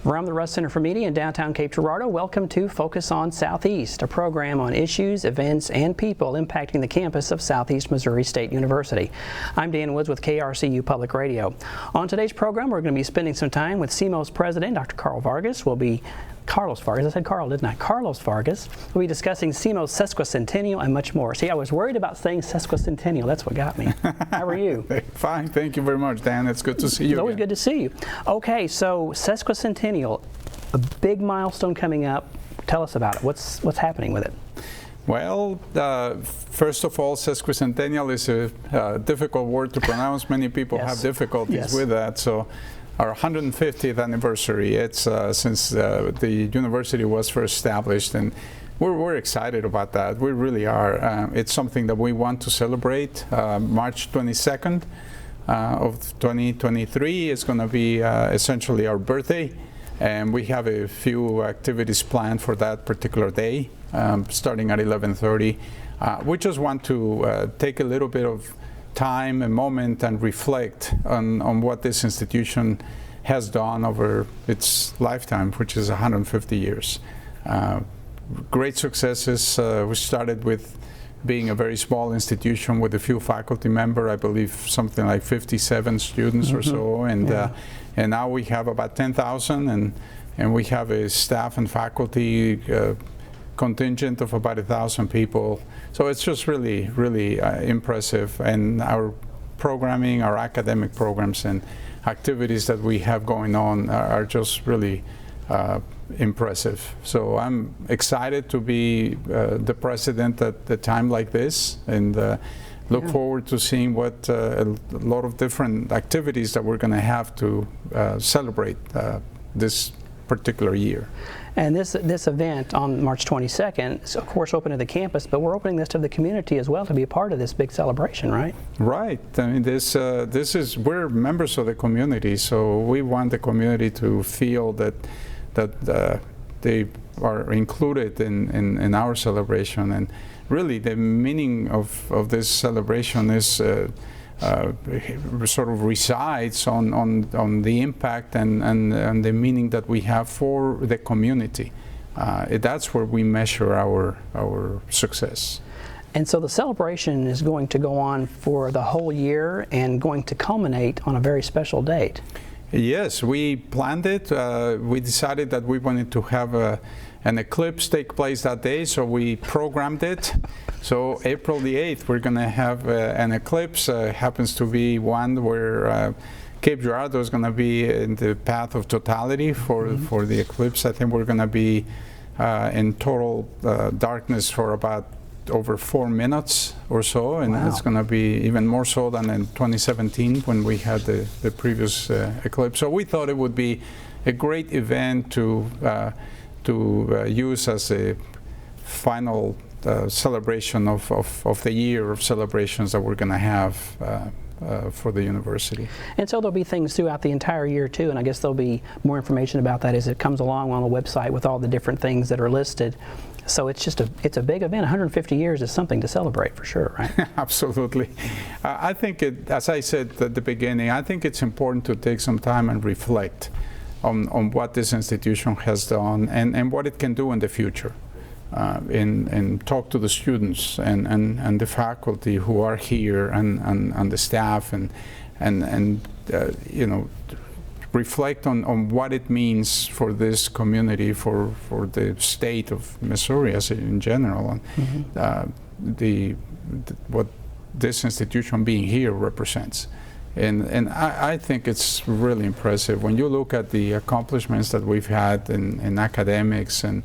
From the Russ Center for Media in downtown Cape Girardeau, welcome to Focus on Southeast, a program on issues, events, and people impacting the campus of Southeast Missouri State University. I'm Dan Woods with KRCU Public Radio. On today's program, we're going to be spending some time with SEMO's president, Dr. Vargas. Carlos Vargas. I said Carl, didn't I? Carlos Vargas. We'll be discussing SEMO's Sesquicentennial and much more. See, I was worried about saying Sesquicentennial. That's what got me. How are you? Fine. Thank you very much, Dan. It's good to see you. It's always good to see you. Okay, so Sesquicentennial, a big milestone coming up. Tell us about it. What's happening with it? Well, first of all, Sesquicentennial is a difficult word to pronounce. Many people have difficulties with that. So our 150th anniversary, it's since the university was first established, and we're excited about that. We really are. It's something that we want to celebrate. March 22nd of 2023 is going to be essentially our birthday, and we have a few activities planned for that particular day, starting at 11:30. We just want to take a little bit of time, a moment, and reflect on what this institution has done over its lifetime, which is 150 years. Great successes. We started with being a very small institution with a few faculty members, I believe something like 57 students or so, and now we have about 10,000, and we have a staff and faculty contingent of about 1,000 people. So it's just really, really impressive. And our programming, our academic programs and activities that we have going on are just really impressive. So I'm excited to be the president at a time like this, and look forward to seeing what a lot of different activities that we're going to have to celebrate this particular year. And this event on March 22nd is, of course, open to the campus, but we're opening this to the community as well to be a part of this big celebration, right? Right. I mean, we're members of the community, so we want the community to feel that they are included in our celebration. And really, the meaning of this celebration is sort of resides on the impact and the meaning that we have for the community. That's where we measure our success. And so the celebration is going to go on for the whole year and going to culminate on a very special date. Yes, we planned it. We decided that we wanted to have an eclipse take place that day, so we programmed it. So April the 8th, we're going to have an eclipse. Happens to be one where Cape Girardeau is going to be in the path of totality for the eclipse. I think we're going to be in total darkness for about over 4 minutes or so, and it's going to be even more so than in 2017 when we had the previous eclipse. So we thought it would be a great event to use as a final celebration of the year of celebrations that we're going to have for the university. And so there'll be things throughout the entire year too, and I guess there'll be more information about that as it comes along on the website with all the different things that are listed. So it's a big event. 150 years is something to celebrate for sure, right? Absolutely. I think as I said at the beginning, I think it's important to take some time and reflect on what this institution has done and what it can do in the future. And talk to the students and the faculty who are here and the staff and you know, reflect on what it means for this community, for the state of Missouri as in general, and what this institution being here represents. And I think it's really impressive when you look at the accomplishments that we've had in academics and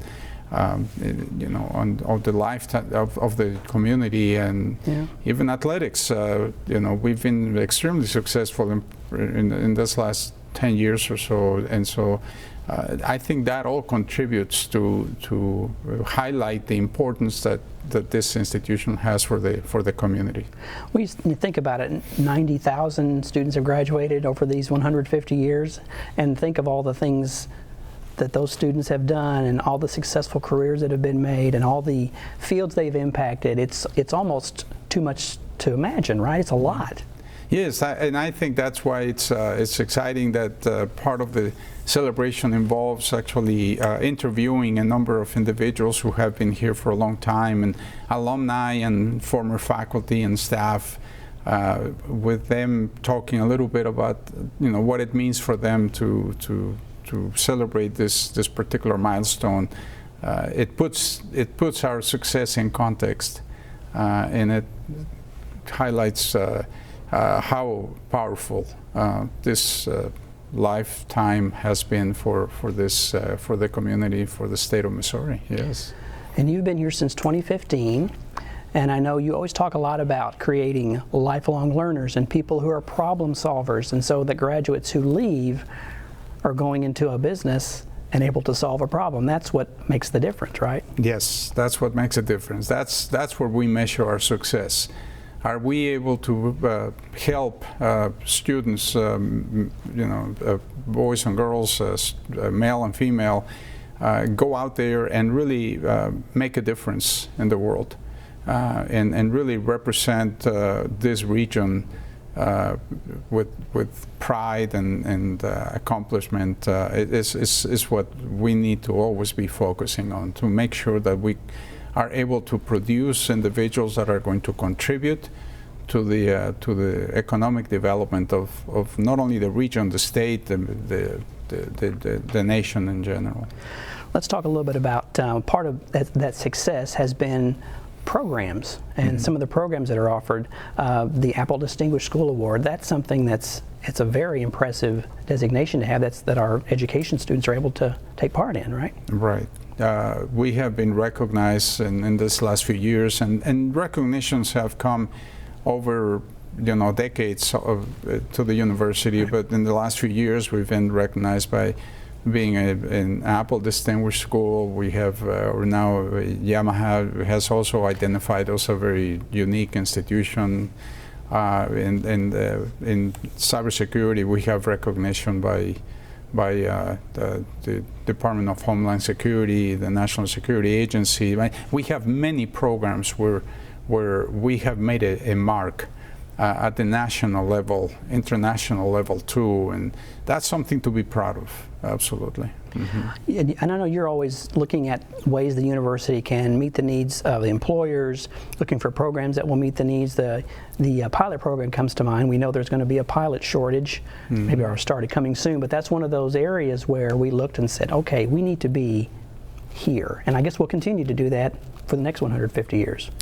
you know, on the lifetime of the community and even athletics. You know, we've been extremely successful in this last 10 years or so, and so I think that all contributes to highlight the importance that this institution has for the community. Well, you think about it, 90,000 students have graduated over these 150 years, and think of all the things that those students have done and all the successful careers that have been made and all the fields they've impacted. It's almost too much to imagine, right? It's a lot. Yes, and I think that's why it's exciting that part of the celebration involves actually interviewing a number of individuals who have been here for a long time, and alumni and former faculty and staff, with them talking a little bit about what it means for them to celebrate this particular milestone. It puts our success in context, and it highlights how powerful this lifetime has been for the community, for the state of Missouri. Yes. And you've been here since 2015, and I know you always talk a lot about creating lifelong learners and people who are problem solvers, and so the graduates who leave are going into a business and able to solve a problem. That's what makes the difference, right? Yes, that's what makes a difference. That's where we measure our success. Are we able to help students, boys and girls, male and female, go out there and really make a difference in the world, and really represent this region with pride and accomplishment? Is what we need to always be focusing on, to make sure that we are able to produce individuals that are going to contribute to the economic development of not only the region, the state, the nation in general. Let's talk a little bit about part of that success has been programs, and some of the programs that are offered. The Apple Distinguished School Award, that's something it's a very impressive designation to have, that our education students are able to take part in, right? Right. We have been recognized in this last few years, and recognitions have come over decades to the university, but in the last few years we've been recognized by being an Apple Distinguished School. We have now Yamaha has also identified us a very unique institution. In cybersecurity, we have recognition by the Department of Homeland Security, the National Security Agency. We have many programs where we have made a mark at the national level, international level too, and that's something to be proud of, absolutely. And I know you're always looking at ways the university can meet the needs of the employers, looking for programs that will meet the needs. The pilot program comes to mind. We know there's going to be a pilot shortage, maybe our started coming soon, but that's one of those areas where we looked and said, okay, we need to be here, and I guess we'll continue to do that for the next 150 years.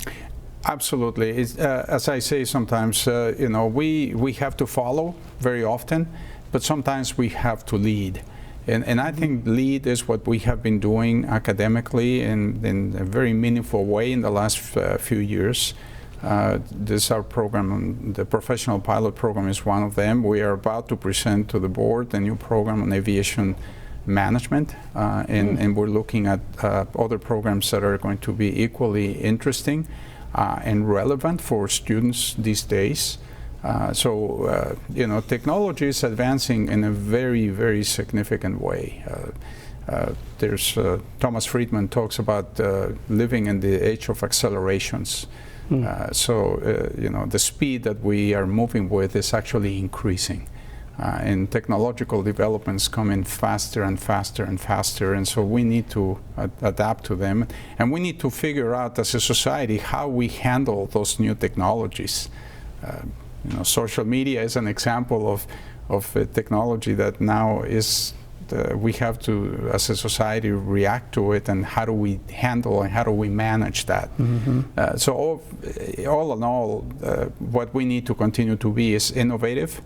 Absolutely. As I say sometimes, we have to follow very often, but sometimes we have to lead. And I think lead is what we have been doing academically in a very meaningful way in the last few years. This our program, the professional pilot program is one of them. We are about to present to the board a new program on aviation management, and we're looking at other programs that are going to be equally interesting and relevant for students these days. Technology is advancing in a very, very significant way. There's Thomas Friedman talks about living in the age of accelerations. The speed that we are moving with is actually increasing. And technological developments come in faster and faster and faster, and so we need to adapt to them, and we need to figure out as a society how we handle those new technologies. Social media is an example of a technology that now is we have to, as a society, react to it, and how do we handle and how do we manage that? So all in all, what we need to continue to be is innovative.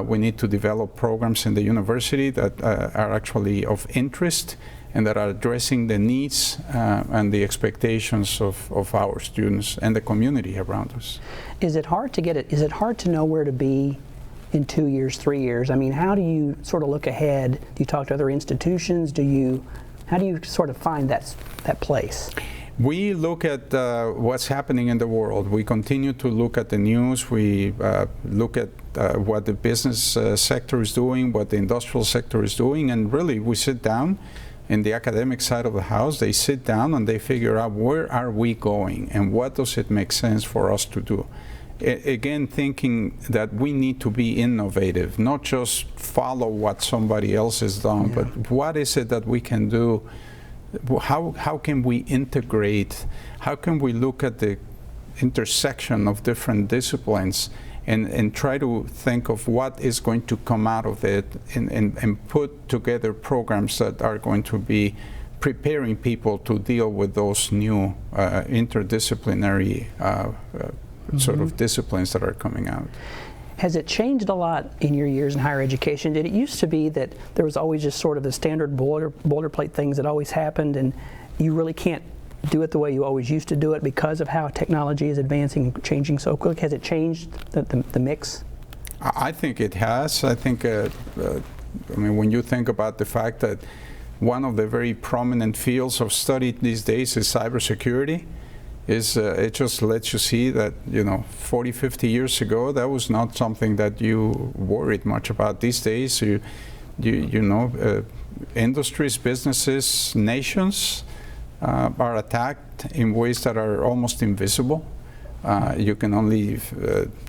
We need to develop programs in the university that are actually of interest and that are addressing the needs and the expectations of our students and the community around us. Is it hard to get it? Is it hard to know where to be in 2 years, 3 years? I mean, how do you sort of look ahead? Do you talk to other institutions? How do you sort of find that place? We look at what's happening in the world. We continue to look at the news. We look at what the business sector is doing, what the industrial sector is doing, and really we sit down in the academic side of the house. They sit down and they figure out where are we going and what does it make sense for us to do. again, thinking that we need to be innovative, not just follow what somebody else has done, but what is it that we can do? How can we integrate? How can we look at the intersection of different disciplines and try to think of what is going to come out of it and put together programs that are going to be preparing people to deal with those new interdisciplinary sort of disciplines that are coming out. Has it changed a lot in your years in higher education? Did it used to be that there was always just sort of the standard boilerplate things that always happened, and you really can't do it the way you always used to do it because of how technology is advancing and changing so quickly? Has it changed the mix? I think it has. I think, I mean, when you think about the fact that one of the very prominent fields of study these days is cybersecurity, it just lets you see that, 40, 50 years ago, that was not something that you worried much about. These days, industries, businesses, nations are attacked in ways that are almost invisible. You can only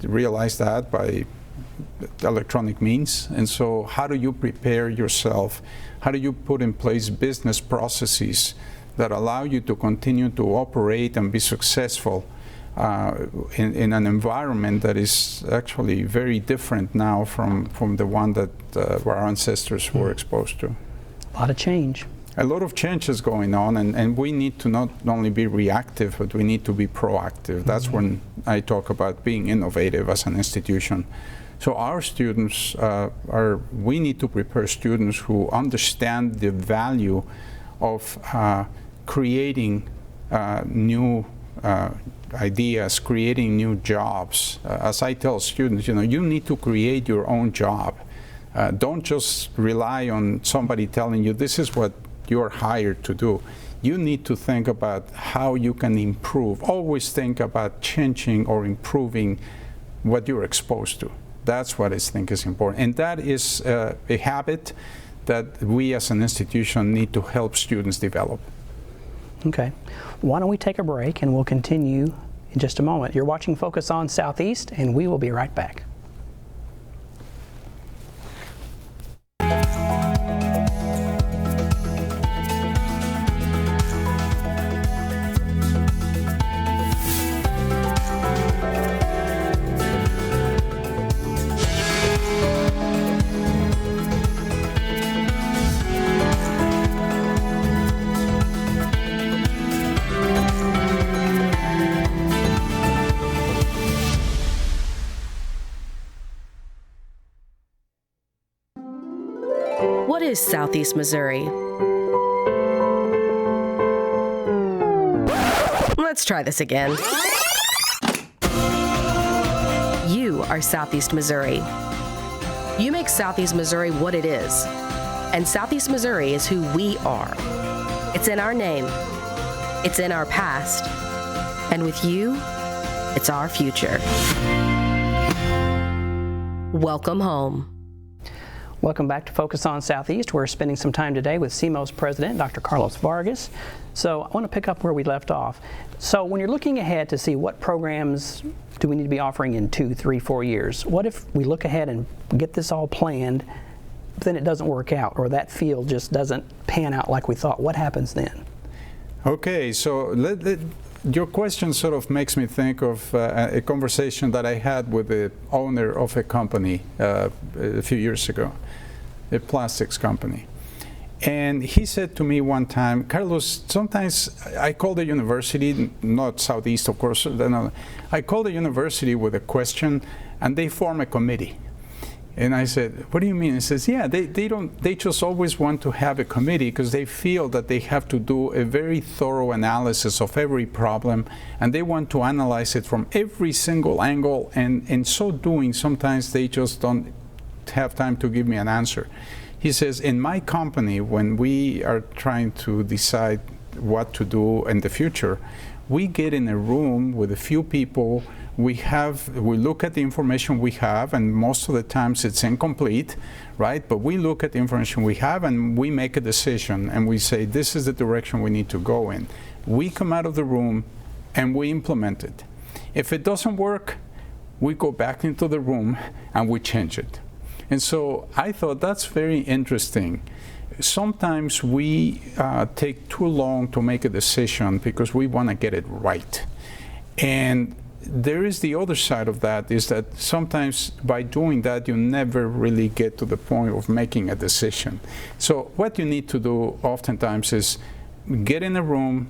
realize that by electronic means. And so how do you prepare yourself? How do you put in place business processes that allow you to continue to operate and be successful in an environment that is actually very different now from the one that our ancestors were exposed to? A lot of change. A lot of change is going on, and we need to not only be reactive, but we need to be proactive. That's when I talk about being innovative as an institution. So our students we need to prepare students who understand the value of creating new ideas, creating new jobs. As I tell students, you need to create your own job. Don't just rely on somebody telling you this is what you're hired to do. You need to think about how you can improve. Always think about changing or improving what you're exposed to. That's what I think is important. And that is a habit that we as an institution need to help students develop. Okay. Why don't we take a break and we'll continue in just a moment. You're watching Focus on Southeast, and we will be right back. What is Southeast Missouri? Let's try this again. You are Southeast Missouri. You make Southeast Missouri what it is. And Southeast Missouri is who we are. It's in our name. It's in our past. And with you, it's our future. Welcome home. Welcome back to Focus on Southeast. We're spending some time today with SEMO's president, Dr. Carlos Vargas. So I want to pick up where we left off. So when you're looking ahead to see what programs do we need to be offering in 2, 3, 4 years, what if we look ahead and get this all planned, but then it doesn't work out, or that field just doesn't pan out like we thought? What happens then? Okay, so your question sort of makes me think of a conversation that I had with the owner of a company a few years ago, a plastics company. And he said to me one time, Carlos, sometimes I call the university, not Southeast, of course, I call the university with a question and they form a committee. And I said, what do you mean? He says, yeah, they just always want to have a committee because they feel that they have to do a very thorough analysis of every problem, and they want to analyze it from every single angle, and in so doing, sometimes they just don't have time to give me an answer. He says, in my company, when we are trying to decide what to do in the future, we get in a room with a few people. We look at the information we have, and most of the times it's incomplete, right? But we look at the information we have and we make a decision and we say, this is the direction we need to go in. We come out of the room and we implement it. If it doesn't work, we go back into the room and we change it. And so I thought that's very interesting. Sometimes we take too long to make a decision because we want to get it right. And there is the other side of that, is that sometimes by doing that, you never really get to the point of making a decision. So what you need to do oftentimes is get in a room,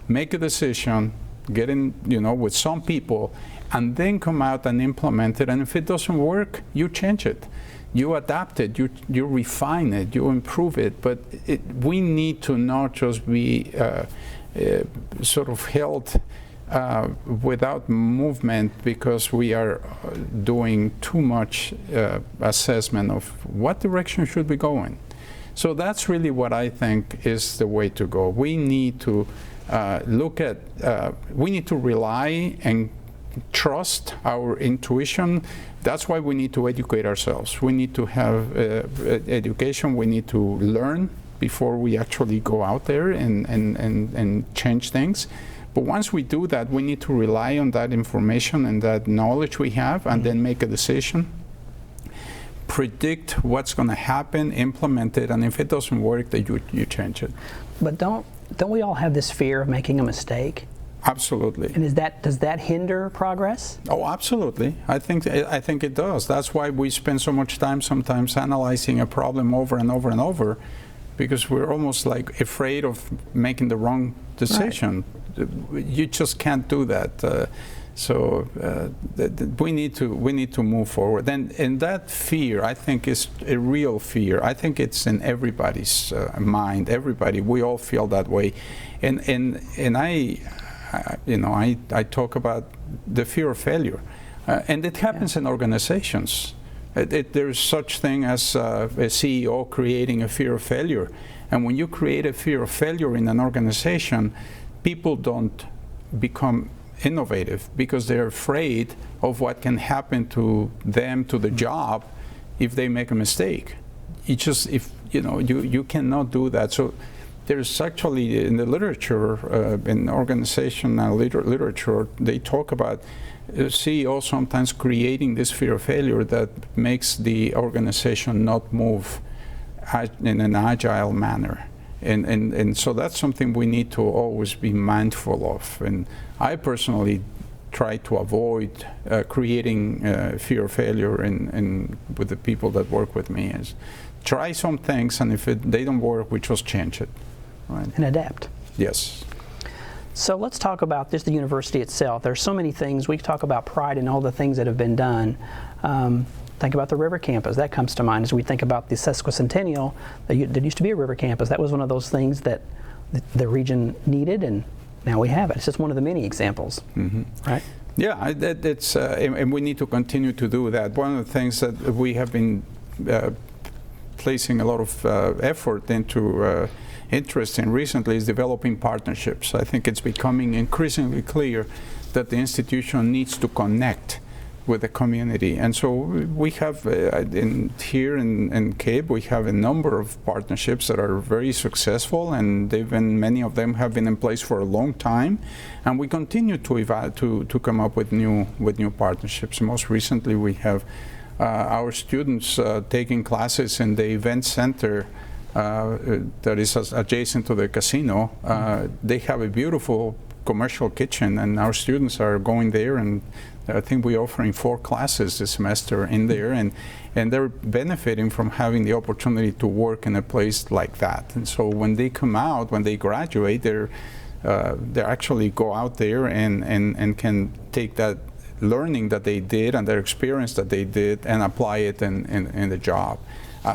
make a decision, get in, with some people, and then come out and implement it. And if it doesn't work, you change it. You adapt it, you refine it, you improve it. But we need to not just be sort of held without movement because we are doing too much assessment of what direction should we go in. So that's really what I think is the way to go. We need to we need to rely and trust our intuition. That's why we need to educate ourselves. We need to have education. We need to learn before we actually go out there and change things. But once we do that, we need to rely on that information and that knowledge we have, and then make a decision, predict what's going to happen, implement it, and if it doesn't work, then you change it. But don't we all have this fear of making a mistake? Absolutely. And does that hinder progress? Oh, absolutely. I think it does. That's why we spend so much time sometimes analyzing a problem over and over and over, because we're almost like afraid of making the wrong decision. Right. You just can't do that. So we need to move forward. And that fear, I think, is a real fear. I think it's in everybody's mind. Everybody, we all feel that way. And I talk about the fear of failure, and it happens in organizations. There's such thing as a CEO creating a fear of failure, and when you create a fear of failure in an organization, people don't become innovative because they're afraid of what can happen to them, to the job, if they make a mistake. You cannot do that. So there's actually, in the literature, in organizational literature, they talk about CEOs sometimes creating this fear of failure that makes the organization not move in an agile manner. And so that's something we need to always be mindful of. And I personally try to avoid creating fear of failure with the people that work with me. Is try some things, and if they don't work, we just change it. Right. And adapt. Yes. So let's talk about the university itself. There's so many things. We talk about pride and all the things that have been done. Think about the river campus. That comes to mind as we think about the Sesquicentennial. There used to be a river campus. That was one of those things that the region needed, and now we have it. It's just one of the many examples. Mm-hmm. Right? Yeah, and we need to continue to do that. One of the things that we have been placing a lot of effort into interest in recently is developing partnerships. I think it's becoming increasingly clear that the institution needs to connect with the community. And so we have, here in Cape, we have a number of partnerships that are very successful, and many of them have been in place for a long time. And we continue to come up with new partnerships. Most recently, we have our students taking classes in the event center that is adjacent to the casino. They have a beautiful commercial kitchen, and our students are going there, and I think we're offering 4 classes this semester in there, and they're benefiting from having the opportunity to work in a place like that. And so when they come out, when they graduate, they actually go out there and can take that learning that they did and their experience that they did and apply it in the job.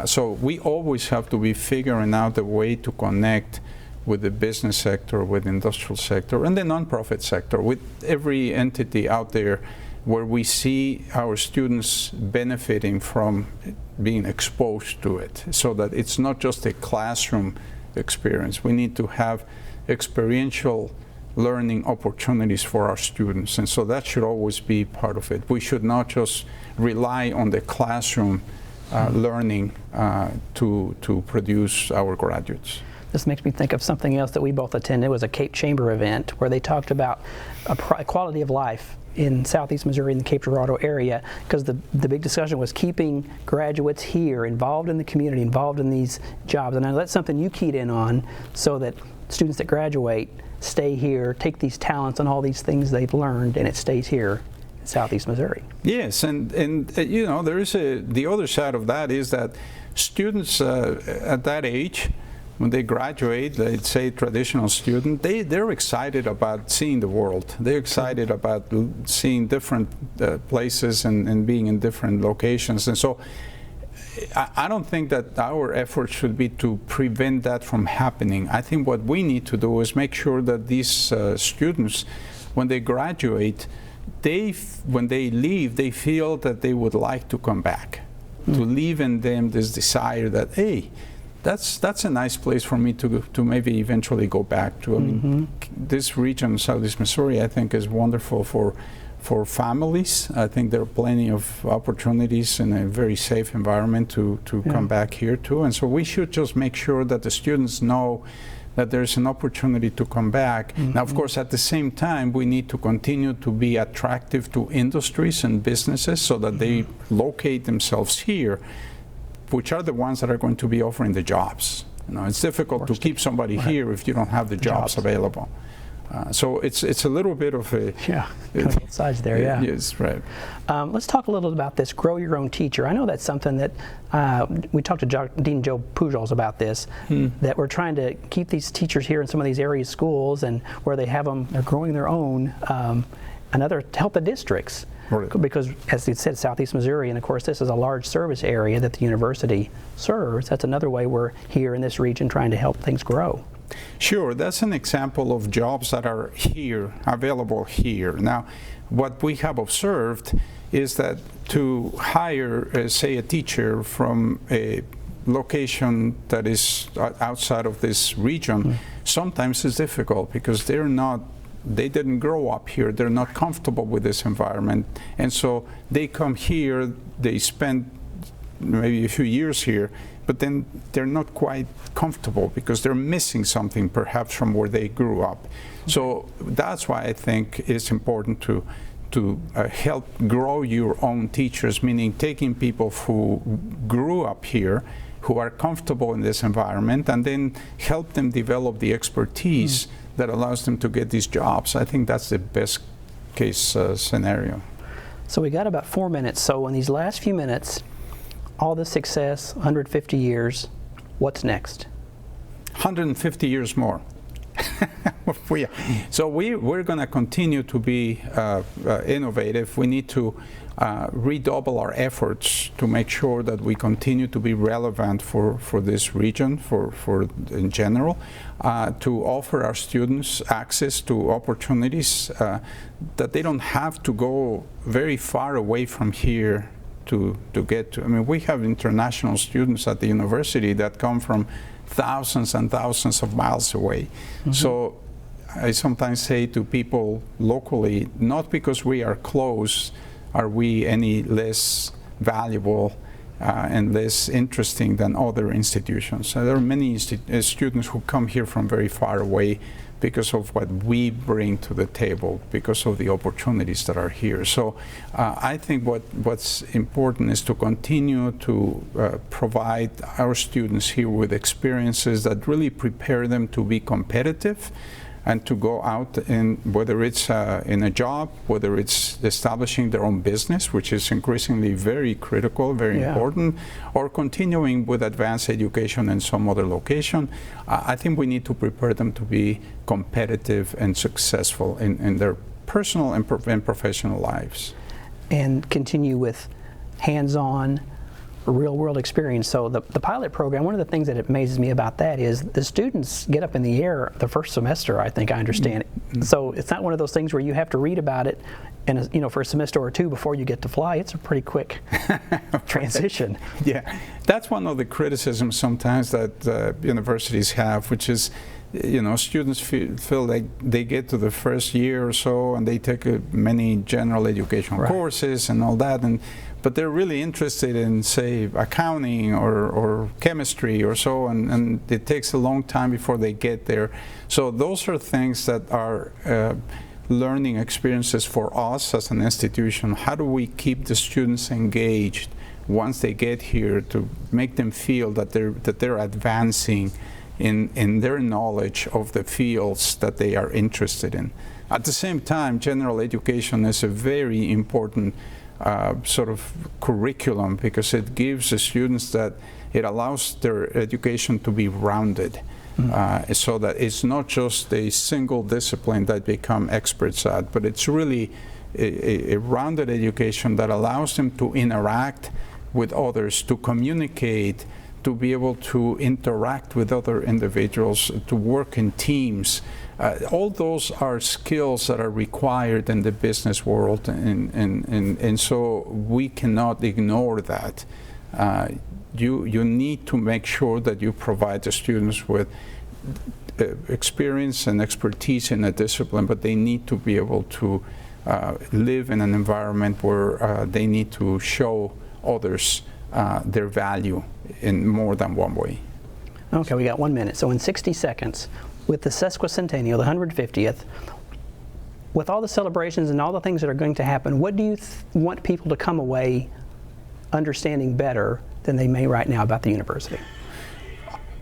So we always have to be figuring out a way to connect with the business sector, with the industrial sector, and the nonprofit sector, with every entity out there where we see our students benefiting from being exposed to it, so that it's not just a classroom experience. We need to have experiential learning opportunities for our students, and so that should always be part of it. We should not just rely on the classroom learning to produce our graduates. This makes me think of something else that we both attended. It was a Cape Chamber event where they talked about quality of life in southeast Missouri in the Cape Girardeau area, because the big discussion was keeping graduates here, involved in the community, involved in these jobs. And I know that's something you keyed in on, so that students that graduate stay here, take these talents and all these things they've learned, and it stays here in southeast Missouri. Yes, and you know, there is the other side of that is that students at that age, when they graduate, let's say traditional student, they're excited about seeing the world. They're excited about seeing different places and being in different locations. And so I don't think that our effort should be to prevent that from happening. I think what we need to do is make sure that these students, when they graduate, when they leave, they feel that they would like to come back, to leave in them this desire that, hey, that's a nice place for me to maybe eventually go back to. I mean, this region, southeast Missouri, I think is wonderful for families. I think there are plenty of opportunities in a very safe environment to come back here too. And so we should just make sure that the students know that there's an opportunity to come back. Now, of course, at the same time, we need to continue to be attractive to industries and businesses so that they locate themselves here, which are the ones that are going to be offering the jobs. You know, it's difficult to keep somebody here if you don't have the jobs available. So it's a little bit of a... Yeah, kind of both sides there, yeah. Yes, right. Let's talk a little about this, grow your own teacher. I know that's something that we talked to Dean Joe Pujols about this, that we're trying to keep these teachers here in some of these area schools, and where they have them, they're growing their own, to help the districts. Right. Because, as you said, southeast Missouri, and of course this is a large service area that the university serves. That's another way we're here in this region trying to help things grow. Sure, that's an example of jobs that are here, available here. Now, what we have observed is that to hire, say, a teacher from a location that is outside of this region, sometimes it's difficult because they didn't grow up here, they're not comfortable with this environment, and so they come here, they spend maybe a few years here, but then they're not quite comfortable because they're missing something perhaps from where they grew up. So that's why I think it's important to help grow your own teachers, meaning taking people who grew up here, who are comfortable in this environment, and then help them develop the expertise that allows them to get these jobs. I think that's the best case scenario. So we got about 4 minutes. So in these last few minutes, all this success, 150 years, what's next? 150 years more. So we're going to continue to be innovative. We need to redouble our efforts to make sure that we continue to be relevant for this region, for in general, to offer our students access to opportunities that they don't have to go very far away from here to get to. I mean, we have international students at the university that come from thousands and thousands of miles away. So I sometimes say to people locally, not because we are close are we any less valuable and less interesting than other institutions. So there are many students who come here from very far away because of what we bring to the table, because of the opportunities that are here. So I think what's important is to continue to provide our students here with experiences that really prepare them to be competitive and to go out in, whether it's in a job, whether it's establishing their own business, which is increasingly very critical, very important, or continuing with advanced education in some other location. I think we need to prepare them to be competitive and successful in their personal and professional lives. And continue with hands-on, real-world experience. So the pilot program, one of the things that amazes me about that is the students get up in the air the first semester, I think I understand it. So it's not one of those things where you have to read about it and for a semester or two before you get to fly. It's a pretty quick transition. Yeah, that's one of the criticisms sometimes that universities have, which is students feel like they get to the first year or so and they take many general education courses and all that, but they're really interested in, say, accounting or chemistry or so, and it takes a long time before they get there. So those are things that are learning experiences for us as an institution. How do we keep the students engaged once they get here to make them feel that they're advancing in their knowledge of the fields that they are interested in? At the same time, general education is a very important sort of curriculum, because it gives the students that it allows their education to be rounded. So that it's not just a single discipline that become experts at, but it's really a rounded education that allows them to interact with others, to communicate, to be able to interact with other individuals, to work in teams. All those are skills that are required in the business world, and so we cannot ignore that. You need to make sure that you provide the students with experience and expertise in a discipline, but they need to be able to live in an environment where they need to show others their value in more than one way. Okay, we got 1 minute. So in 60 seconds, with the Sesquicentennial, the 150th, with all the celebrations and all the things that are going to happen, what do you want people to come away understanding better than they may right now about the university?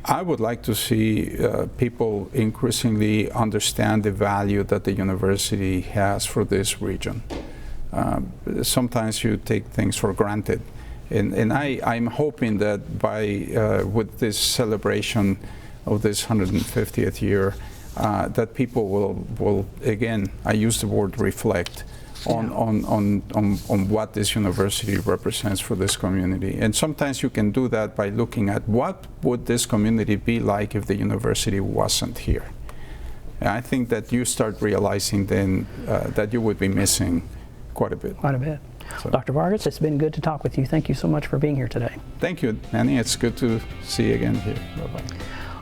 I would like to see people increasingly understand the value that the university has for this region. Sometimes you take things for granted. And I'm hoping that by with this celebration of this 150th year, that people will again, I use the word reflect on what this university represents for this community. And sometimes you can do that by looking at what would this community be like if the university wasn't here. And I think that you start realizing then that you would be missing quite a bit. Quite a bit. So. Dr. Vargas, it's been good to talk with you. Thank you so much for being here today. Thank you, Manny. It's good to see you again here. Bye-bye.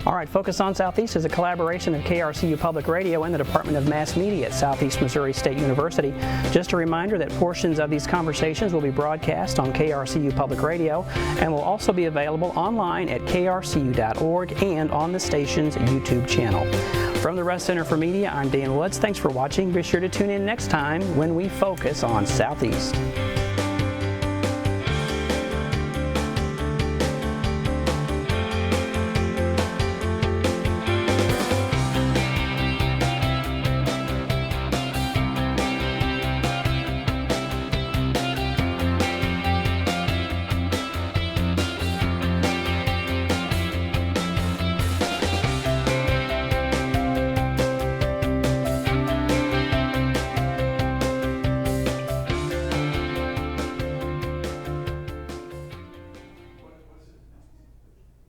All right, Focus on Southeast is a collaboration of KRCU Public Radio and the Department of Mass Media at Southeast Missouri State University. Just a reminder that portions of these conversations will be broadcast on KRCU Public Radio and will also be available online at krcu.org and on the station's YouTube channel. From the Russ Center for Media, I'm Dan Woods. Thanks for watching. Be sure to tune in next time when we focus on Southeast.